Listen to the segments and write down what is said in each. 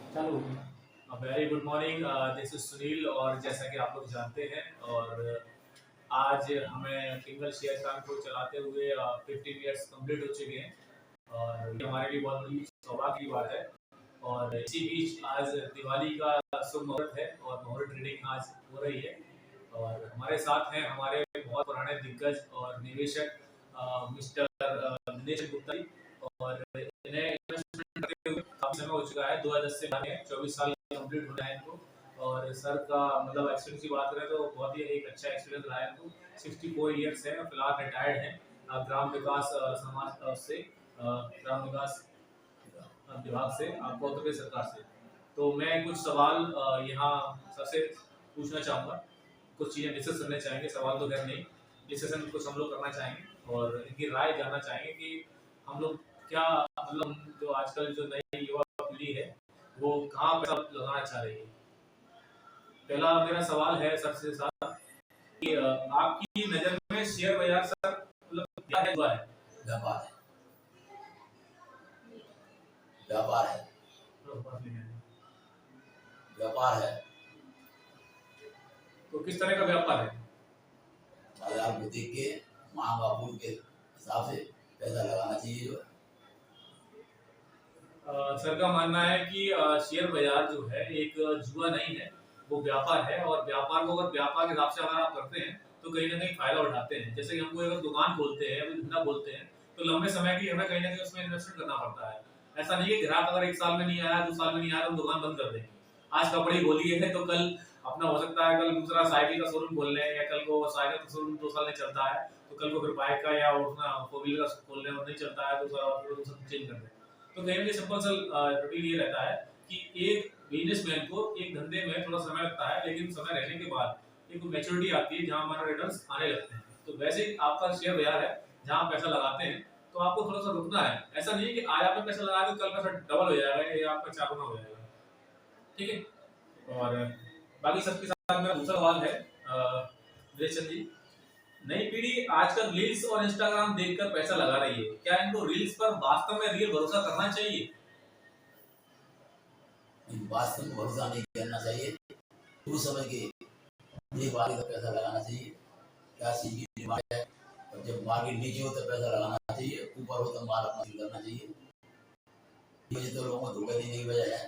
चलो। Very good morning. This is Sunil और जैसा कि आप लोग जानते हैं और आज हमें सिंगल शेयर काम को चलाते हुए 15 ईयर्स कंप्लीट हो चुके हैं और ये हमारे लिए बहुत बड़ी सौभाग्य की बात है। और इसी बीच आज दिवाली का शुभ मुहूर्त है और मुहूर्त रीडिंग आज हो रही है और हमारे साथ हैं हमारे बहुत पुराने दिग्गज और निवेशक मिस्टर दिनेश गुप्ता जी। और इन्हें इन्वेस्टमेंट करते हुए काफी समय हो चुका है, 2010 से बात है, 24 साल कंप्लीट हो रहा है इनको। और सर का मतलब एक्सपीरियंस की बात करें तो बहुत ही एक अच्छा एक्सपीरियंस रहा है इनको। 64 ईयर्स है और फिलहाल रिटायर्ड हैं ग्राम विकास समाज से ग्राम विकास विभाग से आपको उत्तर प्रदेश सरकार से। तो मैं कुछ सवाल यहाँ सबसे पूछना चाहूँगा, कुछ चीज़ें डिस्कस करना चाहेंगे। सवाल तो खैर नहीं, डिस्कशन कुछ हम लोग करना चाहेंगे और इनकी राय जानना चाहेंगे कि हम लोग क्या मतलब जो आजकल जो नई युवा पीढ़ी है वो कहाँ पैसा लगाना चाह रही है। पहला मेरा सवाल है सबसे साथ कि आपकी नज़र में शेयर बाजार सर मतलब क्या है, हुआ है? व्यापार है। व्यापार है। व्यापार है। तो किस तरह का व्यापार है? बाजार को देख के मांग आपूर्ति के हिसाब से पैसा लगाना चाहिए। जो सर का मानना है कि शेयर बाजार जो है एक जुआ नहीं है, वो व्यापार है। और व्यापार को अगर व्यापार के हिसाब से अगर आप करते हैं तो कहीं ना कहीं फायदा उठाते हैं। जैसे कि हमको अगर दुकान खोलते हैं या धंधा खोलते हैं तो लंबे समय के लिए हमें कहीं ना कहीं उसमें इन्वेस्टमेंट करना पड़ता है। ऐसा नहीं है ग्राहक अगर 1 साल में नहीं आया, 2 साल में नहीं आया तो हम दुकान बंद कर देंगे। आज कपड़े खोली है तो कल अपना हो सकता है कल दूसरा साइकिल का शोरूम खोल लें, या कल को साइकिल का शोरूम 2 साल नहीं चलता है तो कल को फिर बाइक का या अपना फोर व्हीलर का खोल लें और नहीं चलता है तो दूसरा चेंज कर दें। तो कहीं ना सिंपल सा रूटीन ये रहता है कि एक बिजनेसमैन को एक धंधे में थोड़ा समय लगता है, लेकिन समय रहने के बाद एक मैच्योरिटी आती है जहां हमारा रिटर्न्स आने लगते हैं। तो वैसे ही आपका शेयर बाजार है जहां पैसा लगाते हैं तो आपको थोड़ा सा रुकना है। ऐसा नहीं है कि आज आपने पैसा लगाया तो कल पैसा डबल हो जाएगा या आपका 4 गुना हो जाएगा। ठीक है। और बाकी सबके साथ मेरा दूसरा सवाल है दिनेश चंद जी, नई पीढ़ी आजकल रील्स और इंस्टाग्राम देखकर पैसा लगा रही है, क्या इनको रील्स पर वास्तव में रियल भरोसा करना चाहिए? वास्तव में भरोसा नहीं करना चाहिए। कुछ समय के एक बार का पैसा लगाना चाहिए। क्या चीज की डिमांड है, और जब मार्केट नीचे हो तो पैसा लगाना चाहिए, ऊपर हो तो माल अपना सेल करना चाहिए। ये तो लोगों को धोखा देने की वजह है।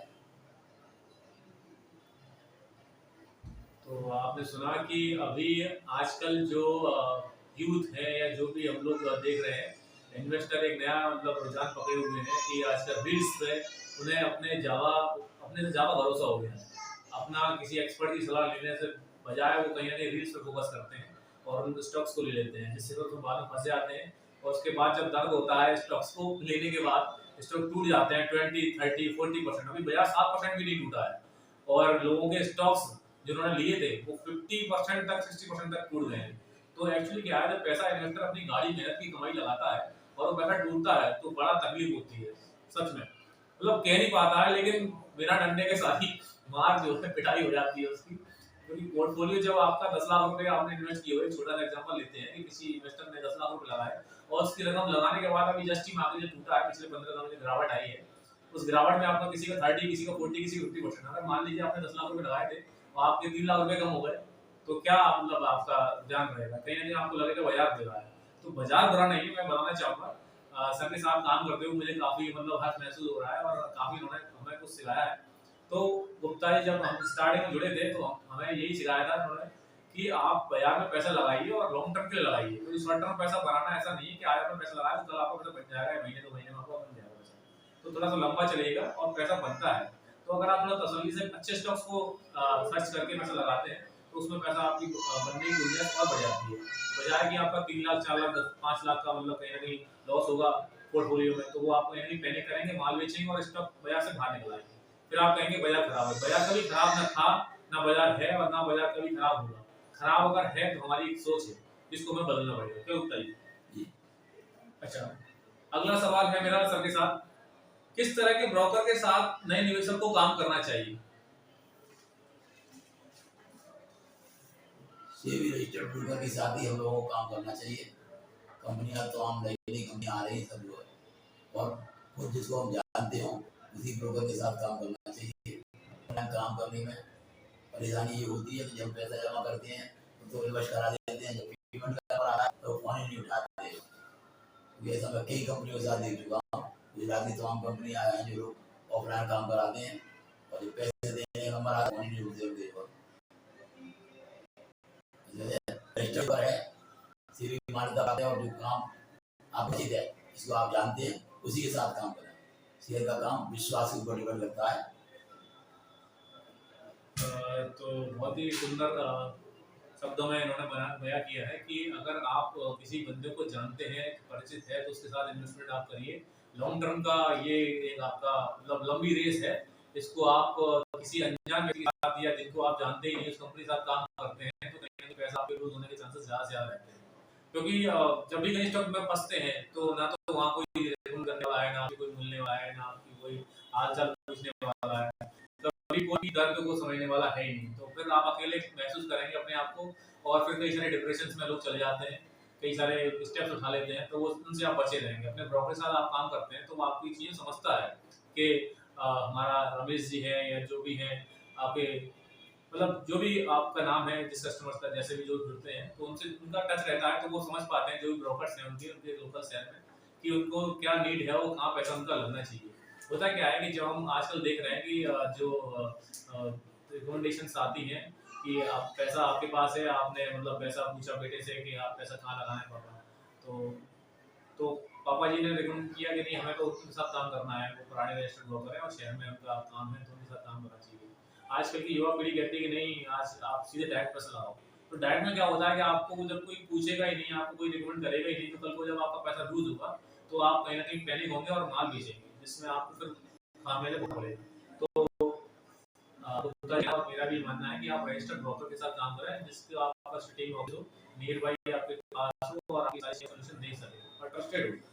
तो आपने सुना कि अभी आजकल जो यूथ है या जो भी हम लोग देख रहे हैं, इन्वेस्टर एक नया मतलब रुझान पकड़े हुए हैं कि आजकल रील्स पे उन्हें अपने से ज़्यादा भरोसा हो गया है। अपना किसी एक्सपर्ट की सलाह लेने से बजाय वो कहीं ना कहीं रील्स पे फोकस करते हैं और उन स्टॉक्स को ले लेते हैं, जिससे वो बाद में फंसे जाते हैं। और उसके बाद जब दर्द होता है स्टॉक्स को लेने के बाद, स्टॉक टूट जाते हैं 20, 30, 40%। अभी बाजार 7% भी नहीं टूटा है और लोगों के स्टॉक्स जिन्होंने लिए थे वो 50% तक 60% तक टूट गए हैं। तो एक्चुअली क्या है, जब पैसा इन्वेस्टर अपनी गाड़ी मेहनत की कमाई लगाता है और वो पैसा टूटता है तो बड़ा तकलीफ होती है सच में। मतलब कह नहीं पाता है, लेकिन बिना डंडे के साथ ही मार जो है पिटाई हो जाती है उसकी। क्योंकि पोर्टफोलियो जब आपका 10 लाख रुपए आपने इन्वेस्ट किए हुए, छोटा सा एग्जांपल लेते हैं कि किसी इन्वेस्टर ने 10 लाख रुपए लगाए और उसकी रकम लगाने के बाद अभी जस्ट ही मार्केट जो टूटा है, पिछले 15 दिनों में गिरावट आई है, उस गिरावट में आपका किसी का 30, किसी का 40, किसी का 50%, अगर मान लीजिए आपने 10 लाख रुपए लगाए थे और आपके 3 लाख रुपए कम हो गए तो क्या मतलब आपका ध्यान रहेगा? कहीं ना कहीं आपको लगेगा बाजार दे रहा है। तो बाजार बुरा नहीं है, मैं बताना चाहूंगा। सर के साथ काम करते हुए मुझे काफी मतलब हर्ष महसूस हो रहा है और काफी उन्होंने हमें कुछ सिखाया है। तो गुप्ता जी जब हम स्टार्टिंग में जुड़े थे तो हमें यही सिखाया था उन्होंने कि आप बाजार में पैसा लगाइए और लॉन्ग टर्म के लिए लगाइए। तो शॉर्ट टर्म पैसा बनाना ऐसा नहीं है कि आज आपने पैसा लगाया तो कल आपका पैसा बन जाएगा या महीने 2 महीने में आपका बन जाएगा पैसा। तो थोड़ा सा लंबा चलेगा और पैसा बनता है। तो अगर आप थोड़ा तसल्ली से अच्छे स्टॉक्स को सर्च करके पैसा लगाते हैं तो उसमें पैसा आपकी बनने की गुंजाइश और बढ़ जाती है। बजाय कि आपका 3 लाख 4 लाख 5 लाख का मतलब कहीं ना कहीं लॉस होगा पोर्टफोलियो में, तो वो आप कहीं ना कहीं पैनिक करेंगे, माल बेचेंगे और स्टॉक बाजार से बाहर निकल आएंगे। फिर आप कहेंगे बाजार खराब है। बाजार कभी खराब ना था, ना बाजार है और ना बाजार कभी खराब होगा। खराब अगर है तो हमारी एक सोच है जिसको हमें बदलना पड़ेगा। क्या बताइए? अच्छा, अगला सवाल है मेरा सर के साथ, किस तरह के ब्रोकर के साथ नए निवेशक को काम करना चाहिए? सेबी रजिस्टर्ड ब्रोकर के साथ ही हम लोगों को काम करना चाहिए। कंपनियां तो आम नई नई कंपनियां आ रही हैं सब लोग, और खुद जिसको हम जानते हो उसी ब्रोकर के साथ काम करना चाहिए। ऑफलाइन काम करने में परेशानी ये होती है कि जब पैसा जमा करते हैं तो रिवर्स करा देते हैं, जब पेमेंट कर आ रहा है तो फोन ही नहीं उठाते। ये ऐसा मैं कई कंपनियों के साथ देख चुका हूँ। गुजरात की तमाम कंपनी आए हैं जो लोग ऑफलाइन काम कराते हैं और जो पैसे देने का नंबर आता है फोन ही नहीं उठते उनके ऊपर। रजिस्टर पर है, सीवी मान्यता पाते हैं और जो काम अपेक्षित है इसको आप जानते हैं उसी के साथ काम करें। शेयर का काम विश्वास के ऊपर निर्भर करता है। तो बहुत ही सुंदर शब्दों में इन्होंने बयां किया है कि अगर आप किसी बंदे को जानते हैं, परिचित है, तो उसके साथ इन्वेस्टमेंट आप करिए। लॉन्ग टर्म का ये एक आपका मतलब लंबी रेस है। इसको आप किसी अनजान व्यक्ति के साथ या जिनको आप जानते ही नहीं उस कंपनी के साथ काम करते हैं तो कहीं ना कहीं पैसा आपके लूज होने के चांसेस ज़्यादा से ज़्यादा रहते हैं। क्योंकि जब भी कहीं स्टॉक में फंसते हैं तो ना तो वहाँ कोई रिटर्न करने वाला है, ना आपकी कोई मिलने वाला है, ना आपकी कोई हाल चाल पूछने वाला है, कभी कोई दर्द को समझने वाला है ही नहीं। तो फिर आप अकेले महसूस करेंगे अपने आप को और फिर कई सारे डिप्रेशन में लोग चले जाते हैं, कई सारे स्टेप्स उठा लेते हैं, तो वो उनसे आप बचे रहेंगे। अपने ब्रोकर के साथ आप काम करते हैं तो वो आपकी चीज़ें समझता है कि हमारा रमेश जी है या जो भी है आपके मतलब जो भी आपका नाम है जिस कस्टमर्स का जैसे भी जो जुड़ते हैं तो उनसे उनका टच रहता है, तो वो समझ पाते हैं जो भी ब्रोकर्स हैं उनके उनके लोकल शहर में कि उनको क्या नीड है, वो कहाँ पैसा उनका लगना चाहिए। होता क्या है कि जब हम आजकल देख रहे हैं कि जो रिकमेंडेशंस आती हैं कि आप पैसा आपके पास है, आपने मतलब पैसा पूछा बेटे से कि आप पैसा कहाँ लगाना है पापा, तो पापा जी ने रिकमेंड किया कि नहीं हमें तो उनके साथ काम करना है, वो पुराने रजिस्टर्ड ब्रोकर है और शहर में उनका काम है तो उनके साथ काम करना चाहिए। आजकल की युवा पीढ़ी कहती है कि नहीं आज आप सीधे डायरेक्ट पैसा लगाओ। तो डायरेक्ट में क्या होता है कि आपको जब कोई पूछेगा ही नहीं, आपको कोई रिकमेंड करेगा ही नहीं, तो कल को जब आपका पैसा लूज होगा तो आप कहीं ना कहीं पैनिक होंगे और माल बेचेंगे जिसमें आपको फिर खामियाजा भुगतना पड़ेगा। तो मेरा भी मानना है कि आप रजिस्टर्ड ब्रोकर के साथ काम करें जिसके आपका सिटी में हो, नियर बाई आपके पास हो और आपकी सारी सोल्यूशन दे सके और ट्रस्टेड हो।